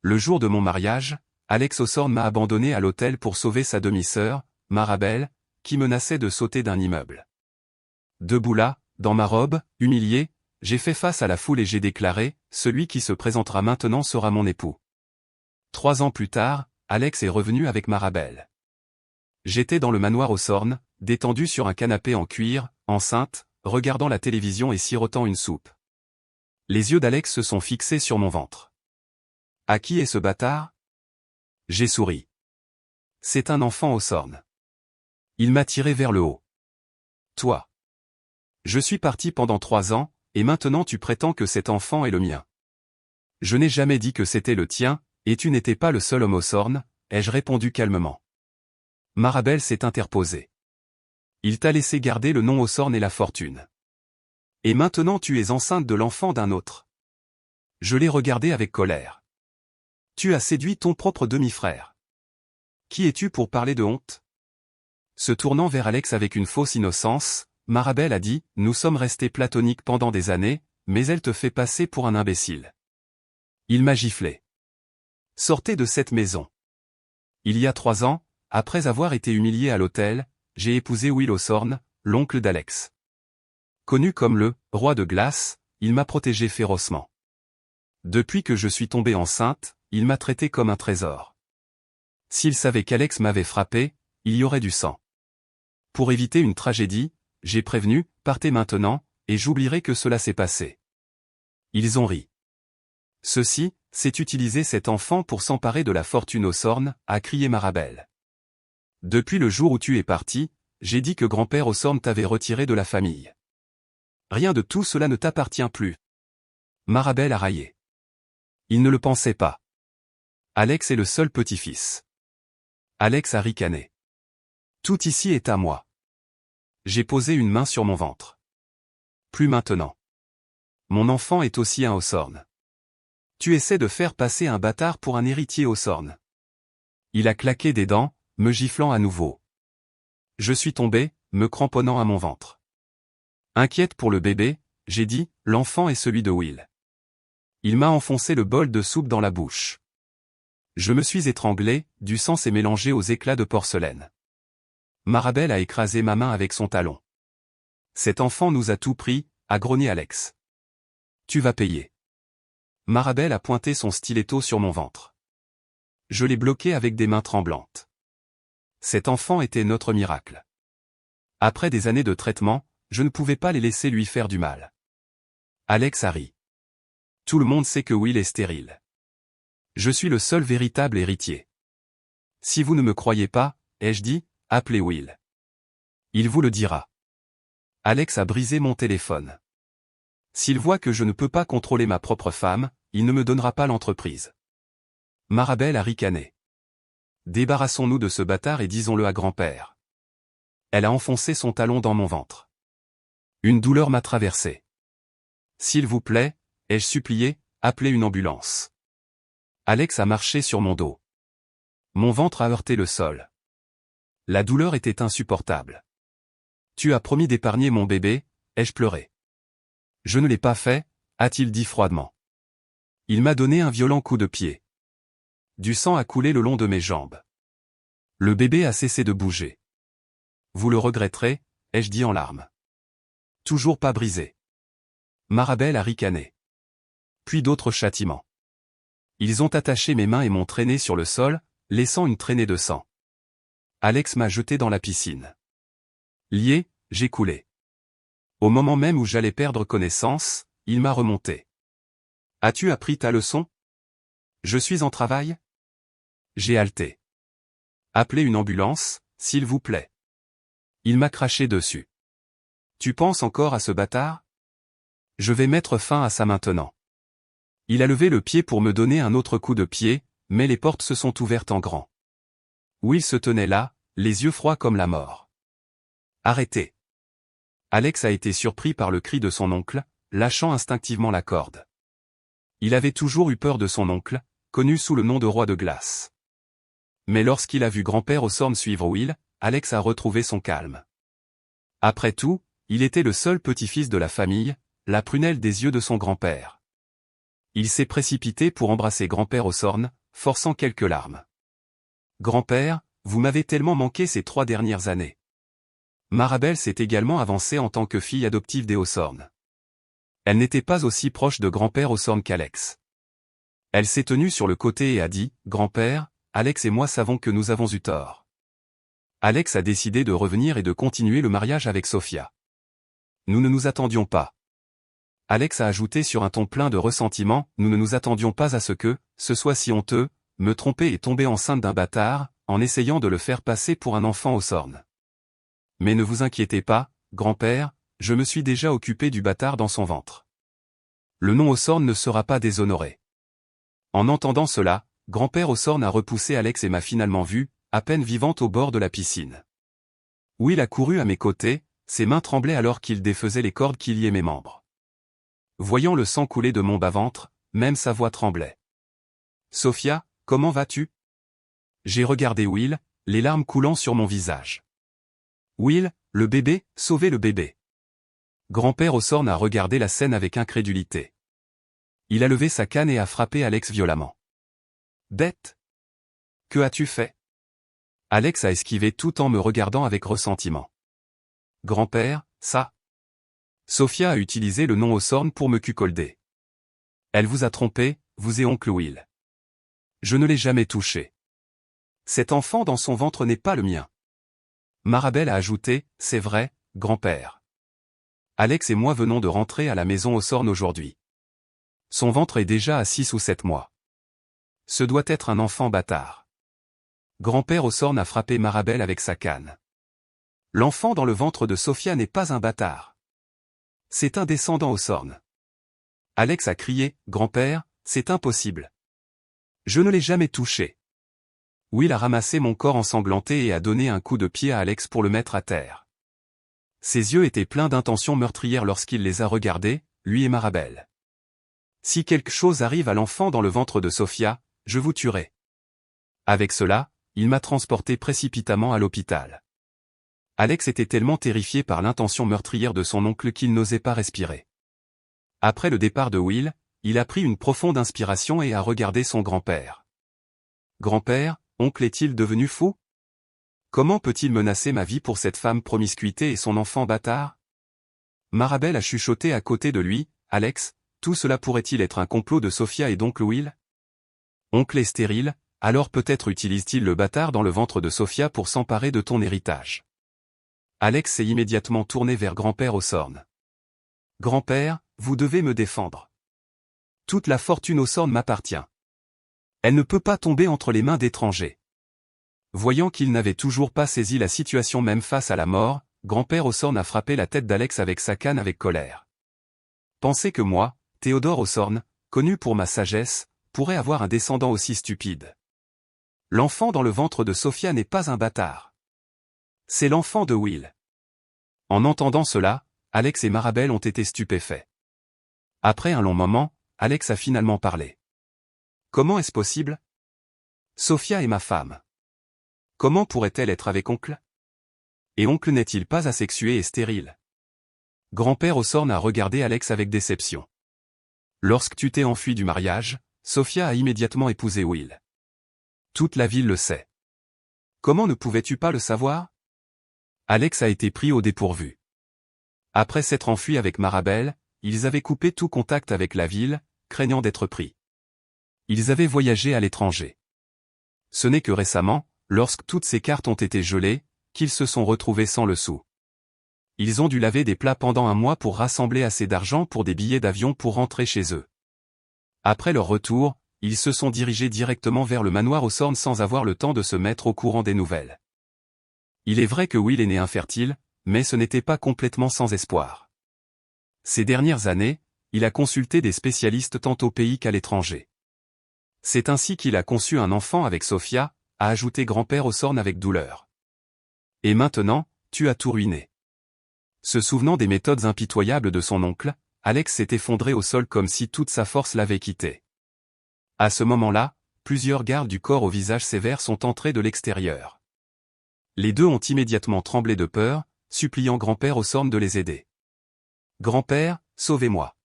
Le jour de mon mariage, Alex Hawthorne m'a abandonné à l'hôtel pour sauver sa demi-sœur, Marabelle, qui menaçait de sauter d'un immeuble. Debout là, dans ma robe, humilié, j'ai fait face à la foule et j'ai déclaré, celui qui se présentera maintenant sera mon époux. 3 ans plus tard, Alex est revenu avec Marabelle. J'étais dans le manoir Hawthorne, détendu sur un canapé en cuir, enceinte, regardant la télévision et sirotant une soupe. Les yeux d'Alex se sont fixés sur mon ventre. « À qui est ce bâtard ?» J'ai souri. « C'est un enfant Hawthorne. » Il m'a tiré vers le haut. « Toi. Je suis parti pendant 3 ans, et maintenant tu prétends que cet enfant est le mien. » Je n'ai jamais dit que c'était le tien, et tu n'étais pas le seul homme Hawthorne, ai-je répondu calmement. Marabelle s'est interposée. Il t'a laissé garder le nom Hawthorne et la fortune. Et maintenant tu es enceinte de l'enfant d'un autre. Je l'ai regardé avec colère. Tu as séduit ton propre demi-frère. Qui es-tu pour parler de honte? Se tournant vers Alex avec une fausse innocence, Marabelle a dit, nous sommes restés platoniques pendant des années, mais elle te fait passer pour un imbécile. Il m'a giflé. Sortez de cette maison. Il y a 3 ans, après avoir été humilié à l'hôtel, j'ai épousé Will Hawthorne, l'oncle d'Alex. Connu comme le « roi de glace », il m'a protégé férocement. Depuis que je suis tombée enceinte, il m'a traité comme un trésor. S'il savait qu'Alex m'avait frappé, il y aurait du sang. Pour éviter une tragédie, j'ai prévenu, partez maintenant, et j'oublierai que cela s'est passé. Ils ont ri. Ceci, c'est utiliser cet enfant pour s'emparer de la fortune Hawthorne, a crié Marabelle. Depuis le jour où tu es parti, j'ai dit que grand-père Hawthorne t'avait retiré de la famille. Rien de tout cela ne t'appartient plus. Marabelle a raillé. Il ne le pensait pas. Alex est le seul petit-fils. Alex a ricané. Tout ici est à moi. J'ai posé une main sur mon ventre. Plus maintenant. Mon enfant est aussi un Hawthorne. Tu essaies de faire passer un bâtard pour un héritier Hawthorne. Il a claqué des dents, me giflant à nouveau. Je suis tombé, me cramponnant à mon ventre. Inquiète pour le bébé, j'ai dit, l'enfant est celui de Will. Il m'a enfoncé le bol de soupe dans la bouche. Je me suis étranglé, du sang s'est mélangé aux éclats de porcelaine. Marabelle a écrasé ma main avec son talon. Cet enfant nous a tout pris, a grogné Alex. Tu vas payer. Marabelle a pointé son stiletto sur mon ventre. Je l'ai bloqué avec des mains tremblantes. Cet enfant était notre miracle. Après des années de traitement, je ne pouvais pas les laisser lui faire du mal. Alex a ri. Tout le monde sait que Will est stérile. Je suis le seul véritable héritier. Si vous ne me croyez pas, ai-je dit, appelez Will. Il vous le dira. Alex a brisé mon téléphone. S'il voit que je ne peux pas contrôler ma propre femme, il ne me donnera pas l'entreprise. Marabelle a ricané. Débarrassons-nous de ce bâtard et disons-le à grand-père. Elle a enfoncé son talon dans mon ventre. Une douleur m'a traversé. S'il vous plaît, ai-je supplié, appelez une ambulance. Alex a marché sur mon dos. Mon ventre a heurté le sol. La douleur était insupportable. Tu as promis d'épargner mon bébé, ai-je pleuré. Je ne l'ai pas fait, a-t-il dit froidement. Il m'a donné un violent coup de pied. Du sang a coulé le long de mes jambes. Le bébé a cessé de bouger. Vous le regretterez, ai-je dit en larmes. Toujours pas brisé. Marabelle a ricané. Puis d'autres châtiments. Ils ont attaché mes mains et m'ont traîné sur le sol, laissant une traînée de sang. Alex m'a jeté dans la piscine. Lié, j'ai coulé. Au moment même où j'allais perdre connaissance, il m'a remonté. As-tu appris ta leçon? Je suis en travail? J'ai haleté. Appelez une ambulance, s'il vous plaît. Il m'a craché dessus. Tu penses encore à ce bâtard? Je vais mettre fin à ça maintenant. Il a levé le pied pour me donner un autre coup de pied, mais les portes se sont ouvertes en grand. Will se tenait là, les yeux froids comme la mort. Arrêtez. Alex a été surpris par le cri de son oncle, lâchant instinctivement la corde. Il avait toujours eu peur de son oncle, connu sous le nom de roi de glace. Mais lorsqu'il a vu grand-père Hawthorne suivre Will, Alex a retrouvé son calme. Après tout, il était le seul petit-fils de la famille, la prunelle des yeux de son grand-père. Il s'est précipité pour embrasser grand-père Osorn, forçant quelques larmes. Grand-père, vous m'avez tellement manqué ces 3 dernières années. Marabelle s'est également avancée en tant que fille adoptive des Osorn. Elle n'était pas aussi proche de grand-père Osorn qu'Alex. Elle s'est tenue sur le côté et a dit, « Grand-père, Alex et moi savons que nous avons eu tort. » Alex a décidé de revenir et de continuer le mariage avec Sophia. Nous ne nous attendions pas. Alex a ajouté sur un ton plein de ressentiment, « Nous ne nous attendions pas à ce que, ce soit si honteux, me tromper et tomber enceinte d'un bâtard, en essayant de le faire passer pour un enfant Osorn. Mais ne vous inquiétez pas, grand-père, je me suis déjà occupé du bâtard dans son ventre. Le nom Osorn ne sera pas déshonoré. » En entendant cela, grand-père Osorn a repoussé Alex et m'a finalement vu, à peine vivante au bord de la piscine. Will a couru à mes côtés, ses mains tremblaient alors qu'il défaisait les cordes qui liaient mes membres. Voyant le sang couler de mon bas-ventre, même sa voix tremblait. « Sophia, comment vas-tu » J'ai regardé Will, les larmes coulant sur mon visage. « Will, le bébé, sauvez le bébé !» Grand-père Osorn a regardé la scène avec incrédulité. Il a levé sa canne et a frappé Alex violemment. « Bête ! Que as-tu fait » Alex a esquivé tout en me regardant avec ressentiment. « Grand-père, ça !» Sophia a utilisé le nom Osorn pour me cuckolder. Elle vous a trompé, vous et oncle Will. Je ne l'ai jamais touché. Cet enfant dans son ventre n'est pas le mien. Marabelle a ajouté, c'est vrai, grand-père. Alex et moi venons de rentrer à la maison Osorn aujourd'hui. Son ventre est déjà à 6 ou 7 mois. Ce doit être un enfant bâtard. Grand-père Osorn a frappé Marabelle avec sa canne. L'enfant dans le ventre de Sophia n'est pas un bâtard. C'est un descendant Osorn. Alex a crié, grand-père, c'est impossible. Je ne l'ai jamais touché. Will a ramassé mon corps ensanglanté et a donné un coup de pied à Alex pour le mettre à terre. Ses yeux étaient pleins d'intentions meurtrières lorsqu'il les a regardés, lui et Marabelle. Si quelque chose arrive à l'enfant dans le ventre de Sophia, je vous tuerai. Avec cela, il m'a transporté précipitamment à l'hôpital. Alex était tellement terrifié par l'intention meurtrière de son oncle qu'il n'osait pas respirer. Après le départ de Will, il a pris une profonde inspiration et a regardé son grand-père. « Grand-père, oncle est-il devenu fou ? Comment peut-il menacer ma vie pour cette femme promiscuité et son enfant bâtard ?» Marabelle a chuchoté à côté de lui, « Alex, tout cela pourrait-il être un complot de Sophia et d'oncle Will ? Oncle est stérile, alors peut-être utilise-t-il le bâtard dans le ventre de Sophia pour s'emparer de ton héritage. » Alex s'est immédiatement tourné vers grand-père Osorn. « Grand-père, vous devez me défendre. Toute la fortune Osorn m'appartient. Elle ne peut pas tomber entre les mains d'étrangers. » Voyant qu'il n'avait toujours pas saisi la situation même face à la mort, grand-père Osorn a frappé la tête d'Alex avec sa canne avec colère. « Pensez que moi, Théodore Osorn, connu pour ma sagesse, pourrais avoir un descendant aussi stupide. L'enfant dans le ventre de Sophia n'est pas un bâtard. C'est l'enfant de Will. » En entendant cela, Alex et Marabelle ont été stupéfaits. Après un long moment, Alex a finalement parlé. « Comment est-ce possible ? Sophia est ma femme. Comment pourrait-elle être avec oncle ? Et oncle n'est-il pas asexué et stérile ? » Grand-père Osorn a regardé Alex avec déception. « Lorsque tu t'es enfui du mariage, Sophia a immédiatement épousé Will. Toute la ville le sait. Comment ne pouvais-tu pas le savoir ? » Alex a été pris au dépourvu. Après s'être enfui avec Marabelle, ils avaient coupé tout contact avec la ville, craignant d'être pris. Ils avaient voyagé à l'étranger. Ce n'est que récemment, lorsque toutes ces cartes ont été gelées, qu'ils se sont retrouvés sans le sou. Ils ont dû laver des plats pendant un mois pour rassembler assez d'argent pour des billets d'avion pour rentrer chez eux. Après leur retour, ils se sont dirigés directement vers le manoir Osorn sans avoir le temps de se mettre au courant des nouvelles. Il est vrai que Will est né infertile, mais ce n'était pas complètement sans espoir. Ces dernières années, il a consulté des spécialistes tant au pays qu'à l'étranger. C'est ainsi qu'il a conçu un enfant avec Sophia, a ajouté grand-père Osorn avec douleur. Et maintenant, tu as tout ruiné. Se souvenant des méthodes impitoyables de son oncle, Alex s'est effondré au sol comme si toute sa force l'avait quitté. À ce moment-là, plusieurs gardes du corps au visage sévère sont entrés de l'extérieur. Les deux ont immédiatement tremblé de peur, suppliant grand-père Osorn de les aider. « Grand-père, sauvez-moi.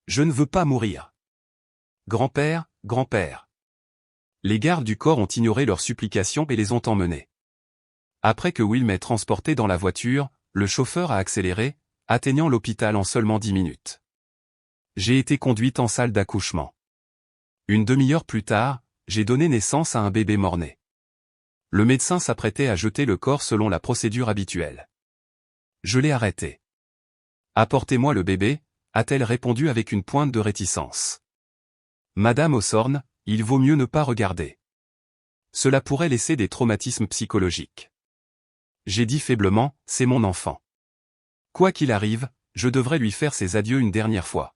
Je ne veux pas mourir. Grand-père, grand-père. Les gardes du corps ont ignoré leurs supplications et les ont emmenés. Après que Will m'ait transporté dans la voiture, le chauffeur a accéléré, atteignant l'hôpital en seulement 10 minutes. J'ai été conduite en salle d'accouchement. Une demi-heure plus tard, j'ai donné naissance à un bébé mort-né. Le médecin s'apprêtait à jeter le corps selon la procédure habituelle. Je l'ai arrêté. « Apportez-moi le bébé », a-t-elle répondu avec une pointe de réticence. « Madame Hawthorne, il vaut mieux ne pas regarder. Cela pourrait laisser des traumatismes psychologiques. » J'ai dit faiblement, « C'est mon enfant. Quoi qu'il arrive, je devrais lui faire ses adieux une dernière fois. »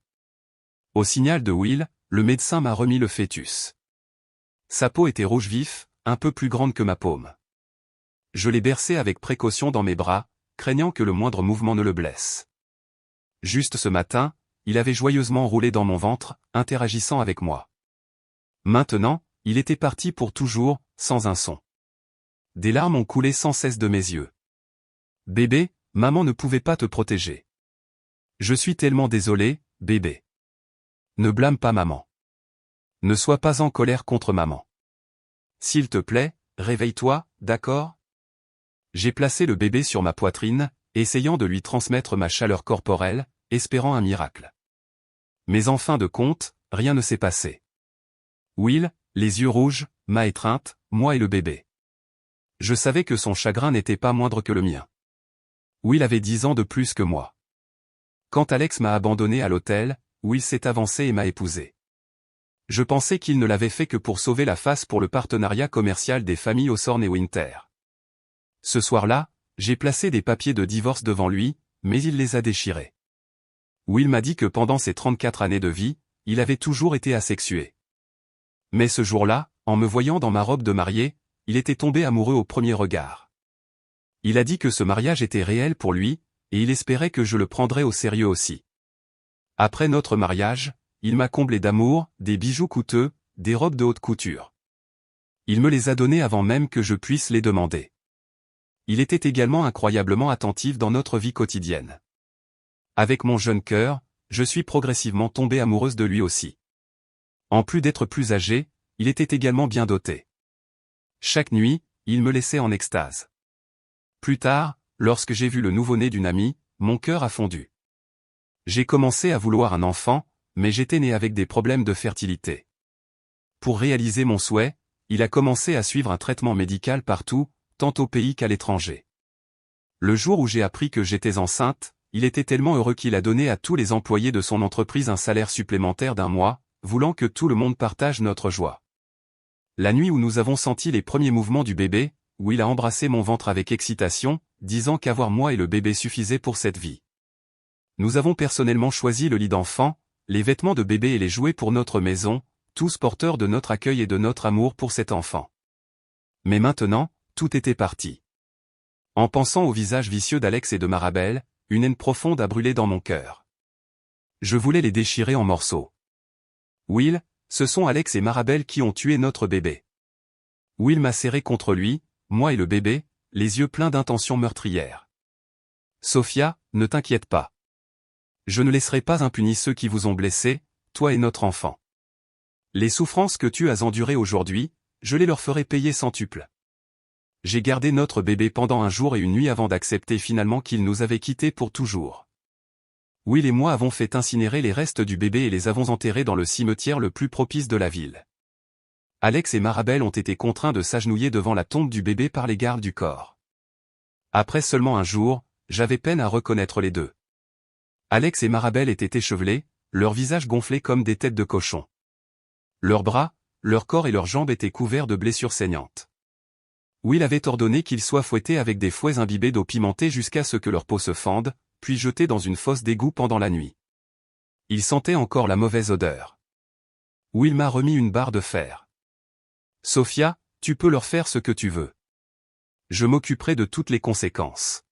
Au signal de Will, le médecin m'a remis le fœtus. Sa peau était rouge vif, un peu plus grande que ma paume. Je l'ai bercé avec précaution dans mes bras, craignant que le moindre mouvement ne le blesse. Juste ce matin, il avait joyeusement roulé dans mon ventre, interagissant avec moi. Maintenant, il était parti pour toujours, sans un son. Des larmes ont coulé sans cesse de mes yeux. « Bébé, maman ne pouvait pas te protéger. Je suis tellement désolé, bébé. Ne blâme pas maman. Ne sois pas en colère contre maman. S'il te plaît, réveille-toi, d'accord ? » J'ai placé le bébé sur ma poitrine, essayant de lui transmettre ma chaleur corporelle, espérant un miracle. Mais en fin de compte, rien ne s'est passé. Will, les yeux rouges, m'a étreinte, moi et le bébé. Je savais que son chagrin n'était pas moindre que le mien. Will avait 10 ans de plus que moi. Quand Alex m'a abandonné à l'hôtel, Will s'est avancé et m'a épousé. Je pensais qu'il ne l'avait fait que pour sauver la face pour le partenariat commercial des familles Hawthorne et Winter. Ce soir-là, j'ai placé des papiers de divorce devant lui, mais il les a déchirés. Will m'a dit que pendant ses 34 années de vie, il avait toujours été asexué. Mais ce jour-là, en me voyant dans ma robe de mariée, il était tombé amoureux au premier regard. Il a dit que ce mariage était réel pour lui, et il espérait que je le prendrais au sérieux aussi. Après notre mariage, il m'a comblé d'amour, des bijoux coûteux, des robes de haute couture. Il me les a donnés avant même que je puisse les demander. Il était également incroyablement attentif dans notre vie quotidienne. Avec mon jeune cœur, je suis progressivement tombée amoureuse de lui aussi. En plus d'être plus âgé, il était également bien doté. Chaque nuit, il me laissait en extase. Plus tard, lorsque j'ai vu le nouveau-né d'une amie, mon cœur a fondu. J'ai commencé à vouloir un enfant, mais j'étais né avec des problèmes de fertilité. Pour réaliser mon souhait, il a commencé à suivre un traitement médical partout, tant au pays qu'à l'étranger. Le jour où j'ai appris que j'étais enceinte, il était tellement heureux qu'il a donné à tous les employés de son entreprise un salaire supplémentaire d'1 mois, voulant que tout le monde partage notre joie. La nuit où nous avons senti les premiers mouvements du bébé, où il a embrassé mon ventre avec excitation, disant qu'avoir moi et le bébé suffisait pour cette vie. Nous avons personnellement choisi le lit d'enfant, les vêtements de bébé et les jouets pour notre maison, tous porteurs de notre accueil et de notre amour pour cet enfant. Mais maintenant, tout était parti. En pensant au visage vicieux d'Alex et de Marabelle, une haine profonde a brûlé dans mon cœur. Je voulais les déchirer en morceaux. Will, ce sont Alex et Marabelle qui ont tué notre bébé. Will m'a serré contre lui, moi et le bébé, les yeux pleins d'intentions meurtrières. Sophia, ne t'inquiète pas. Je ne laisserai pas impunis ceux qui vous ont blessés, toi et notre enfant. Les souffrances que tu as endurées aujourd'hui, je les leur ferai payer centuple. J'ai gardé notre bébé pendant un jour et une nuit avant d'accepter finalement qu'il nous avait quittés pour toujours. Will et moi avons fait incinérer les restes du bébé et les avons enterrés dans le cimetière le plus propice de la ville. Alex et Marabelle ont été contraints de s'agenouiller devant la tombe du bébé par les gardes du corps. Après seulement un jour, j'avais peine à reconnaître les deux. Alex et Marabelle étaient échevelés, leurs visages gonflés comme des têtes de cochon. Leurs bras, leur corps et leurs jambes étaient couverts de blessures saignantes. Will avait ordonné qu'ils soient fouettés avec des fouets imbibés d'eau pimentée jusqu'à ce que leur peau se fende, puis jetés dans une fosse d'égout pendant la nuit. Ils sentaient encore la mauvaise odeur. Will m'a remis une barre de fer. « Sophia, tu peux leur faire ce que tu veux. Je m'occuperai de toutes les conséquences. »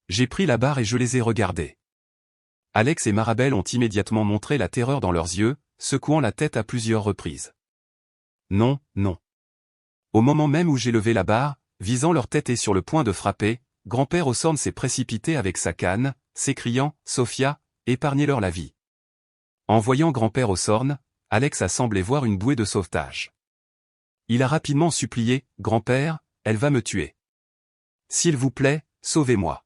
J'ai pris la barre et je les ai regardés. Alex et Marabelle ont immédiatement montré la terreur dans leurs yeux, secouant la tête à plusieurs reprises. Non, non. Au moment même où j'ai levé la barre, visant leur tête et sur le point de frapper, grand-père Hawthorne s'est précipité avec sa canne, s'écriant « Sophia, épargnez-leur la vie ». En voyant grand-père Hawthorne, Alex a semblé voir une bouée de sauvetage. Il a rapidement supplié, « Grand-père, elle va me tuer. S'il vous plaît, sauvez-moi. »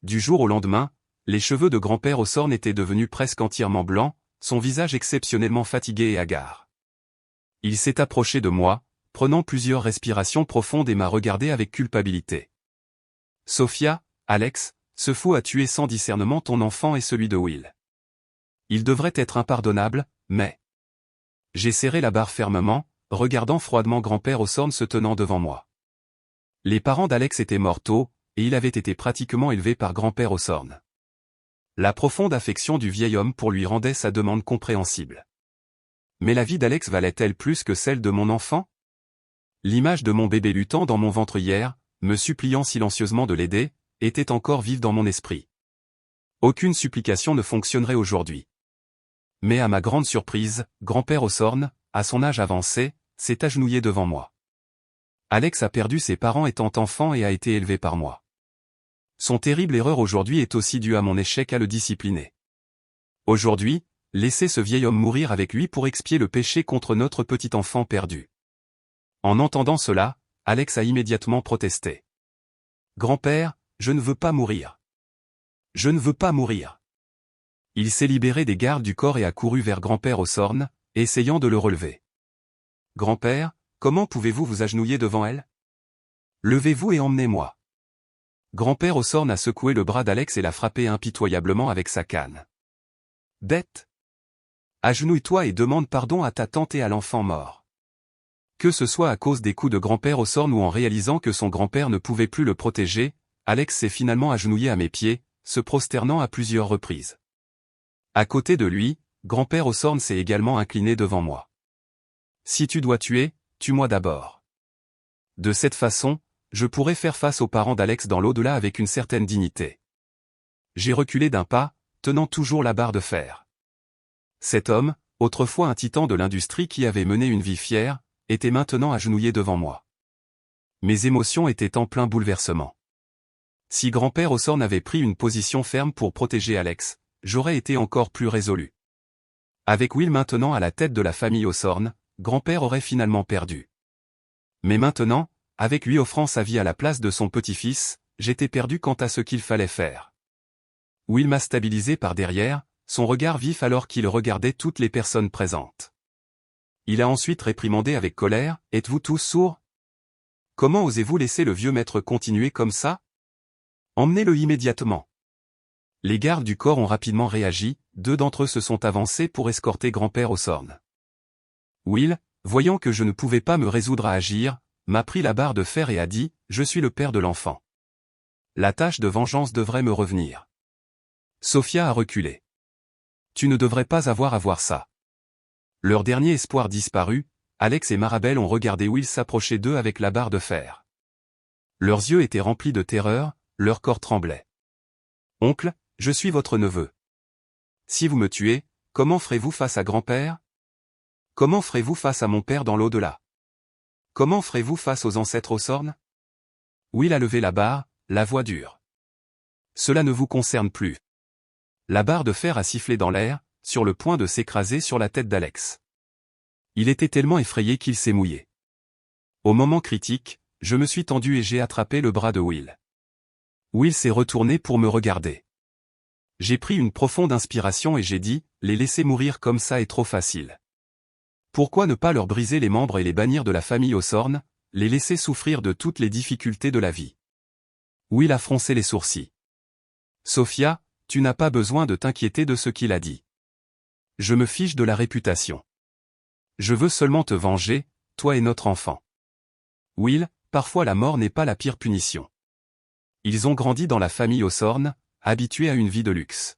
Du jour au lendemain, les cheveux de grand-père Ossorn étaient devenus presque entièrement blancs, son visage exceptionnellement fatigué et hagard. Il s'est approché de moi, prenant plusieurs respirations profondes et m'a regardé avec culpabilité. « Sophia, Alex, ce fou a tué sans discernement ton enfant et celui de Will. Il devrait être impardonnable, mais... » J'ai serré la barre fermement, regardant froidement grand-père Ossorn se tenant devant moi. Les parents d'Alex étaient morts tôt, et il avait été pratiquement élevé par grand-père Ossorn. La profonde affection du vieil homme pour lui rendait sa demande compréhensible. Mais la vie d'Alex valait-elle plus que celle de mon enfant? L'image de mon bébé luttant dans mon ventre hier, me suppliant silencieusement de l'aider, était encore vive dans mon esprit. Aucune supplication ne fonctionnerait aujourd'hui. Mais à ma grande surprise, grand-père Ossorn, à son âge avancé, s'est agenouillé devant moi. Alex a perdu ses parents étant enfant et a été élevé par moi. Son terrible erreur aujourd'hui est aussi due à mon échec à le discipliner. Aujourd'hui, laissez ce vieil homme mourir avec lui pour expier le péché contre notre petit enfant perdu. En entendant cela, Alex a immédiatement protesté. « Grand-père, je ne veux pas mourir. Je ne veux pas mourir. » Il s'est libéré des gardes du corps et a couru vers grand-père Ossorn, essayant de le relever. « Grand-père, comment pouvez-vous vous agenouiller devant elle? Levez-vous et emmenez-moi. » Grand-père Ossorn a secoué le bras d'Alex et l'a frappé impitoyablement avec sa canne. « Bête! Agenouille-toi et demande pardon à ta tante et à l'enfant mort. » Que ce soit à cause des coups de grand-père Ossorn ou en réalisant que son grand-père ne pouvait plus le protéger, Alex s'est finalement agenouillé à mes pieds, se prosternant à plusieurs reprises. À côté de lui, grand-père Ossorn s'est également incliné devant moi. « Si tu dois tuer, tue-moi d'abord. De cette façon, je pourrai faire face aux parents d'Alex dans l'au-delà avec une certaine dignité. » J'ai reculé d'un pas, tenant toujours la barre de fer. Cet homme, autrefois un titan de l'industrie qui avait mené une vie fière, était maintenant agenouillé devant moi. Mes émotions étaient en plein bouleversement. Si grand-père Ossorn avait pris une position ferme pour protéger Alex, j'aurais été encore plus résolu. Avec Will maintenant à la tête de la famille Ossorn, grand-père aurait finalement perdu. Mais maintenant, avec lui offrant sa vie à la place de son petit-fils, j'étais perdu quant à ce qu'il fallait faire. Will m'a stabilisé par derrière, son regard vif alors qu'il regardait toutes les personnes présentes. Il a ensuite réprimandé avec colère, « Êtes-vous tous sourds? Comment osez-vous laisser le vieux maître continuer comme ça? Emmenez-le immédiatement. » Les gardes du corps ont rapidement réagi, 2 d'entre eux se sont avancés pour escorter grand-père Ossorn. Will, voyant que je ne pouvais pas me résoudre à agir, m'a pris la barre de fer et a dit, « Je suis le père de l'enfant. La tâche de vengeance devrait me revenir. » Sophia a reculé. « Tu ne devrais pas avoir à voir ça. » Leur dernier espoir disparu, Alex et Marabel ont regardé Will s'approcher d'eux avec la barre de fer. Leurs yeux étaient remplis de terreur, leur corps tremblait. « Oncle, je suis votre neveu. Si vous me tuez, comment ferez-vous face à grand-père? Comment ferez-vous face à mon père dans l'au-delà? Comment ferez-vous face aux ancêtres Ossorn? » Will a levé la barre, la voix dure. « Cela ne vous concerne plus. » La barre de fer a sifflé dans l'air, sur le point de s'écraser sur la tête d'Alex. Il était tellement effrayé qu'il s'est mouillé. Au moment critique, je me suis tendu et j'ai attrapé le bras de Will. Will s'est retourné pour me regarder. J'ai pris une profonde inspiration et j'ai dit, « Les laisser mourir comme ça est trop facile. Pourquoi ne pas leur briser les membres et les bannir de la famille Ossorn, les laisser souffrir de toutes les difficultés de la vie? » Will a froncé les sourcils. « Sophia, tu n'as pas besoin de t'inquiéter de ce qu'il a dit. Je me fiche de la réputation. Je veux seulement te venger, toi et notre enfant. Will, parfois la mort n'est pas la pire punition. Ils ont grandi dans la famille Ossorn, habitués à une vie de luxe.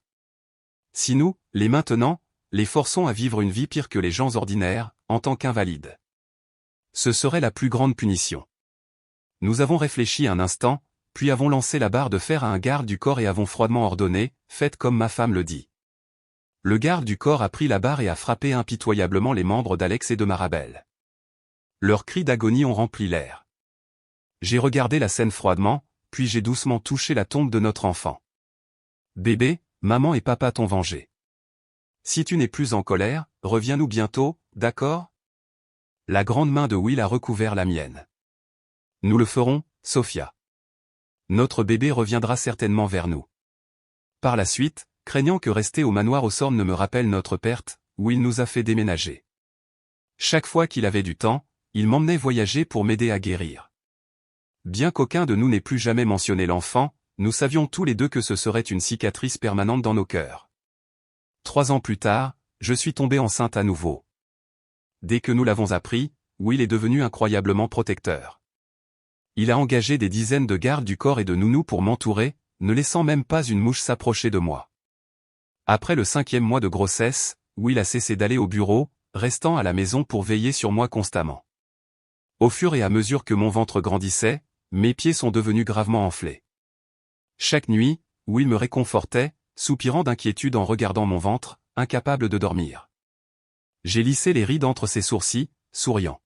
Si nous, les maintenant, les forçons à vivre une vie pire que les gens ordinaires, en tant qu'invalides. Ce serait la plus grande punition. » Nous avons réfléchi un instant, puis avons lancé la barre de fer à un garde du corps et avons froidement ordonné, « Faites comme ma femme le dit. » Le garde du corps a pris la barre et a frappé impitoyablement les membres d'Alex et de Marabel. Leurs cris d'agonie ont rempli l'air. J'ai regardé la scène froidement, puis j'ai doucement touché la tombe de notre enfant. « Bébé, maman et papa t'ont vengé. Si tu n'es plus en colère, reviens-nous bientôt, d'accord? La grande main de Will a recouvert la mienne. Nous le ferons, Sophia. Notre bébé reviendra certainement vers nous. Par la suite, craignant que rester au manoir Hawthorne ne me rappelle notre perte, Will nous a fait déménager. Chaque fois qu'il avait du temps, il m'emmenait voyager pour m'aider à guérir. Bien qu'aucun de nous n'ait plus jamais mentionné l'enfant, nous savions tous les deux que ce serait une cicatrice permanente dans nos cœurs. 3 ans plus tard, je suis tombée enceinte à nouveau. Dès que nous l'avons appris, Will est devenu incroyablement protecteur. Il a engagé des dizaines de gardes du corps et de nounous pour m'entourer, ne laissant même pas une mouche s'approcher de moi. Après le 5e mois de grossesse, Will a cessé d'aller au bureau, restant à la maison pour veiller sur moi constamment. Au fur et à mesure que mon ventre grandissait, mes pieds sont devenus gravement enflés. Chaque nuit, Will me réconfortait, soupirant d'inquiétude en regardant mon ventre, incapable de dormir. J'ai lissé les rides entre ses sourcils, souriant.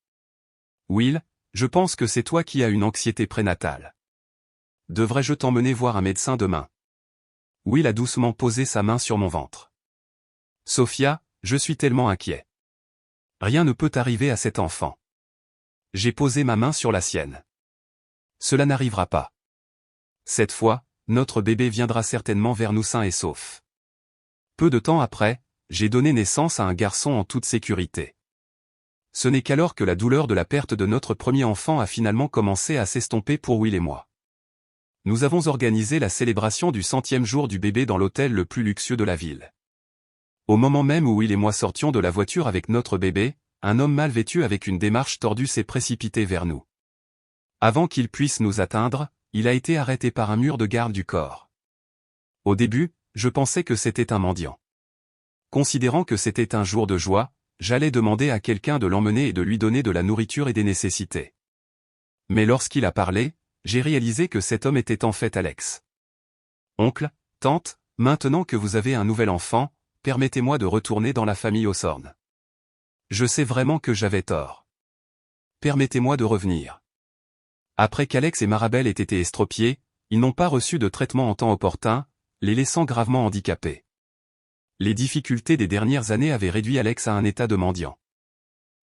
Will, je pense que c'est toi qui as une anxiété prénatale. Devrais-je t'emmener voir un médecin demain? Will a doucement posé sa main sur mon ventre. Sophia, je suis tellement inquiet. Rien ne peut arriver à cet enfant. J'ai posé ma main sur la sienne. Cela n'arrivera pas. Cette fois, notre bébé viendra certainement vers nous sain et sauf. Peu de temps après, j'ai donné naissance à un garçon en toute sécurité. Ce n'est qu'alors que la douleur de la perte de notre premier enfant a finalement commencé à s'estomper pour Will et moi. Nous avons organisé la célébration du 100e jour du bébé dans l'hôtel le plus luxueux de la ville. Au moment même où Will et moi sortions de la voiture avec notre bébé, un homme mal vêtu avec une démarche tordue s'est précipité vers nous. Avant qu'il puisse nous atteindre, il a été arrêté par un mur de garde du corps. Au début, je pensais que c'était un mendiant. Considérant que c'était un jour de joie, j'allais demander à quelqu'un de l'emmener et de lui donner de la nourriture et des nécessités. Mais lorsqu'il a parlé, j'ai réalisé que cet homme était en fait Alex. Oncle, tante, maintenant que vous avez un nouvel enfant, permettez-moi de retourner dans la famille Hawthorne. Je sais vraiment que j'avais tort. Permettez-moi de revenir. Après qu'Alex et Marabelle aient été estropiés, ils n'ont pas reçu de traitement en temps opportun, les laissant gravement handicapés. Les difficultés des dernières années avaient réduit Alex à un état de mendiant.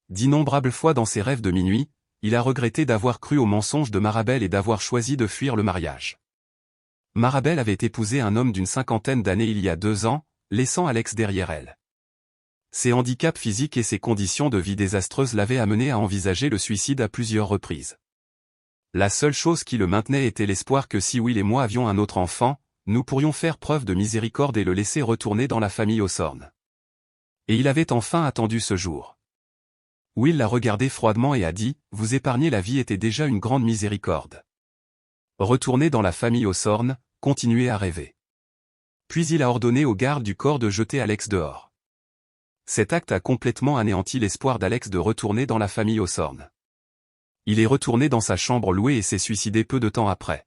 D'innombrables fois dans ses rêves de minuit, il a regretté d'avoir cru aux mensonges de Marabelle et d'avoir choisi de fuir le mariage. Marabelle avait épousé un homme d'une 50aine d'années il y a 2 ans, laissant Alex derrière elle. Ses handicaps physiques et ses conditions de vie désastreuses l'avaient amené à envisager le suicide à plusieurs reprises. La seule chose qui le maintenait était l'espoir que si Will et moi avions un autre enfant, nous pourrions faire preuve de miséricorde et le laisser retourner dans la famille Hawthorne. Et il avait enfin attendu ce jour. Will l'a regardé froidement et a dit, « Vous épargner la vie était déjà une grande miséricorde. Retournez dans la famille Hawthorne, continuez à rêver. » Puis il a ordonné aux gardes du corps de jeter Alex dehors. Cet acte a complètement anéanti l'espoir d'Alex de retourner dans la famille Hawthorne. Il est retourné dans sa chambre louée et s'est suicidé peu de temps après.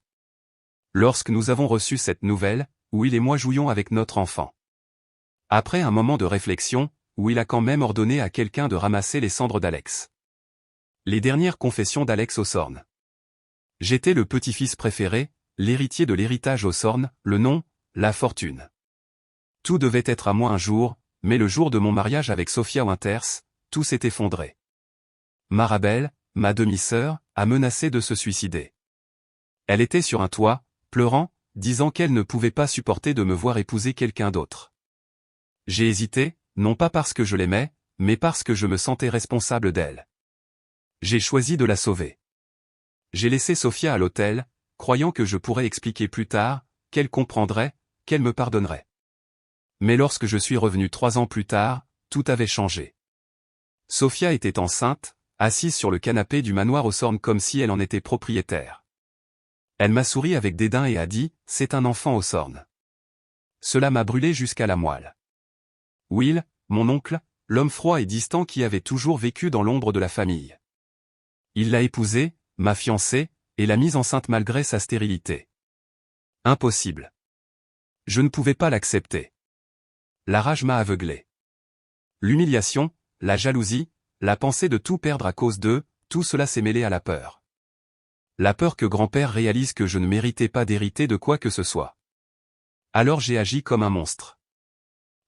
Lorsque nous avons reçu cette nouvelle, Will et moi jouions avec notre enfant. Après un moment de réflexion, Will a quand même ordonné à quelqu'un de ramasser les cendres d'Alex. Les dernières confessions d'Alex Hawthorne. J'étais le petit-fils préféré, l'héritier de l'héritage Hawthorne, le nom, la fortune. Tout devait être à moi un jour, mais le jour de mon mariage avec Sophia Winters, tout s'est effondré. Marabelle, ma demi-sœur, a menacé de se suicider. Elle était sur un toit, pleurant, disant qu'elle ne pouvait pas supporter de me voir épouser quelqu'un d'autre. J'ai hésité, non pas parce que je l'aimais, mais parce que je me sentais responsable d'elle. J'ai choisi de la sauver. J'ai laissé Sophia à l'hôtel, croyant que je pourrais expliquer plus tard, qu'elle comprendrait, qu'elle me pardonnerait. Mais lorsque je suis revenu 3 ans plus tard, tout avait changé. Sophia était enceinte, assise sur le canapé du manoir Hawthorne comme si elle en était propriétaire. Elle m'a souri avec dédain et a dit, « C'est un enfant Hawthorne. » Cela m'a brûlé jusqu'à la moelle. Will, mon oncle, l'homme froid et distant qui avait toujours vécu dans l'ombre de la famille. Il l'a épousée, m'a fiancée, et l'a mise enceinte malgré sa stérilité. Impossible. Je ne pouvais pas l'accepter. La rage m'a aveuglé. L'humiliation, la jalousie, la pensée de tout perdre à cause d'eux, tout cela s'est mêlé à la peur. La peur que grand-père réalise que je ne méritais pas d'hériter de quoi que ce soit. Alors j'ai agi comme un monstre.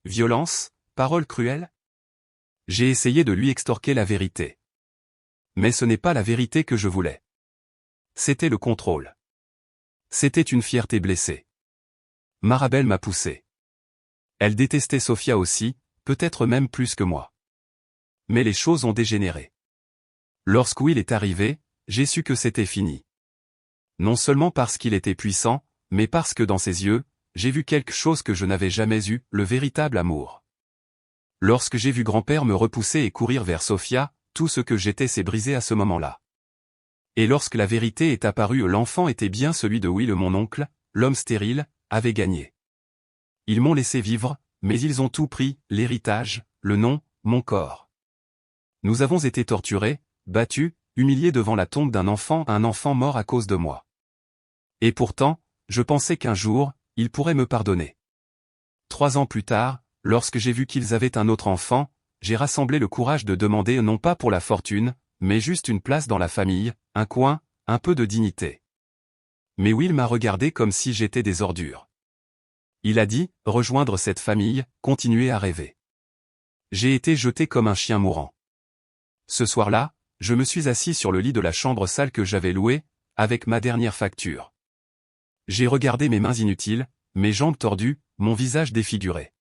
Violence, Parole cruelle? J'ai essayé de lui extorquer la vérité. Mais ce n'est pas la vérité que je voulais. C'était le contrôle. C'était une fierté blessée. Marabel m'a poussé. Elle détestait Sophia aussi, peut-être même plus que moi. Mais les choses ont dégénéré. Lorsque Will est arrivé, j'ai su que c'était fini. Non seulement parce qu'il était puissant, mais parce que dans ses yeux, j'ai vu quelque chose que je n'avais jamais eu, le véritable amour. Lorsque j'ai vu grand-père me repousser et courir vers Sophia, tout ce que j'étais s'est brisé à ce moment-là. Et lorsque la vérité est apparue, l'enfant était bien celui de Will, mon oncle, l'homme stérile, avait gagné. Ils m'ont laissé vivre, mais ils ont tout pris, l'héritage, le nom, mon corps. Nous avons été torturés, battus, humiliés devant la tombe d'un enfant, un enfant mort à cause de moi. Et pourtant, je pensais qu'un jour, ils pourraient me pardonner. 3 ans plus tard, lorsque j'ai vu qu'ils avaient un autre enfant, j'ai rassemblé le courage de demander non pas pour la fortune, mais juste une place dans la famille, un coin, un peu de dignité. Mais Will m'a regardé comme si j'étais des ordures. Il a dit, rejoindre cette famille, continuer à rêver. J'ai été jeté comme un chien mourant. Ce soir-là, je me suis assis sur le lit de la chambre sale que j'avais louée, avec ma dernière facture. J'ai regardé mes mains inutiles, mes jambes tordues, mon visage défiguré.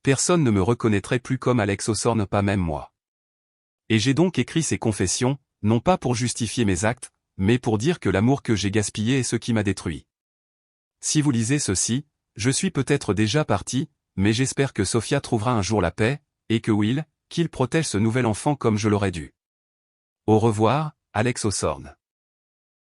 Personne ne me reconnaîtrait plus comme Alex Hawthorne, pas même moi. Et j'ai donc écrit ces confessions, non pas pour justifier mes actes, mais pour dire que l'amour que j'ai gaspillé est ce qui m'a détruit. Si vous lisez ceci, je suis peut-être déjà parti, mais j'espère que Sophia trouvera un jour la paix, et que Will, qu'il protège ce nouvel enfant comme je l'aurais dû. Au revoir, Alex Hawthorne.